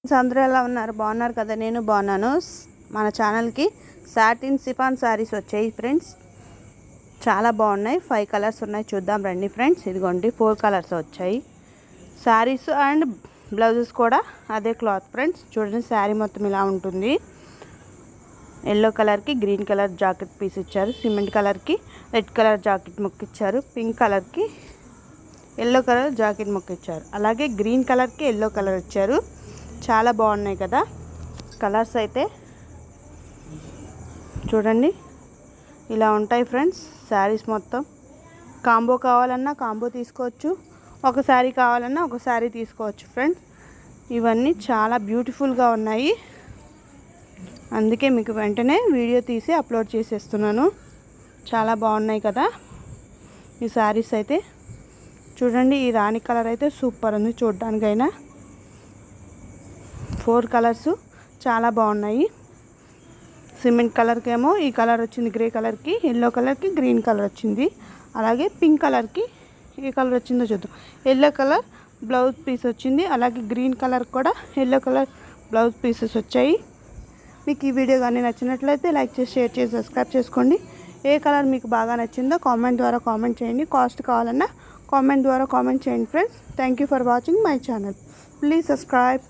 అందరూ ఎలా ఉన్నారు? బాగున్నారు కదా? నేను బాగున్నాను. మన ఛానల్కి సాటిన్ సిఫాన్ శారీస్ వచ్చాయి ఫ్రెండ్స్. చాలా బాగున్నాయి. 5 కలర్స్ ఉన్నాయి, చూద్దాం రండి ఫ్రెండ్స్. ఇదిగోండి 4 కలర్స్ వచ్చాయి. శారీస్ అండ్ బ్లౌజెస్ కూడా అదే క్లాత్ ఫ్రెండ్స్. చూడండి, శారీ మొత్తం ఇలా ఉంటుంది. ఎల్లో కలర్కి గ్రీన్ కలర్ జాకెట్ పీస్ ఇచ్చారు. సిమెంట్ కలర్కి రెడ్ కలర్ జాకెట్ ముక్క ఇచ్చారు. పింక్ కలర్కి ఎల్లో కలర్ జాకెట్ ముక్క ఇచ్చారు. అలాగే గ్రీన్ కలర్కి ఎల్లో కలర్ ఇచ్చారు. చాలా బాగున్నాయి కదా కలర్స్ అయితే. చూడండి, ఇలా ఉంటాయి ఫ్రెండ్స్ శారీస్ మొత్తం. కాంబో కావాలన్నా కాంబో తీసుకోవచ్చు, ఒక శారీ కావాలన్నా ఒక శారీ తీసుకోవచ్చు ఫ్రెండ్స్. ఇవన్నీ చాలా బ్యూటిఫుల్గా ఉన్నాయి, అందుకే మీకు వెంటనే వీడియో తీసి అప్లోడ్ చేసేస్తున్నాను. చాలా బాగున్నాయి కదా ఈ శారీస్ అయితే. చూడండి, ఈ రాణి కలర్ అయితే సూపర్ ఉంది చూడడానికైనా. 4 కలర్స్ చాలా బాగున్నాయి. సిమెంట్ కలర్కి ఏమో ఈ కలర్ వచ్చింది, గ్రే కలర్కి ఎల్లో కలర్కి గ్రీన్ కలర్ వచ్చింది. అలాగే పింక్ కలర్కి ఏ కలర్ వచ్చిందో చూద్దాం. ఎల్లో కలర్ బ్లౌజ్ పీస్ వచ్చింది. అలాగే గ్రీన్ కలర్ కూడా ఎల్లో కలర్ బ్లౌజ్ పీసెస్ వచ్చాయి. మీకు ఈ వీడియో కానీ నచ్చినట్లయితే లైక్ చేసి, షేర్ చేసి, సబ్స్క్రైబ్ చేసుకోండి. ఏ కలర్ మీకు బాగా నచ్చిందో కామెంట్ ద్వారా కామెంట్ చేయండి. కాస్ట్ కావాలన్నా కామెంట్ ద్వారా కామెంట్ చేయండి friends. Thank you for watching my channel. Please subscribe.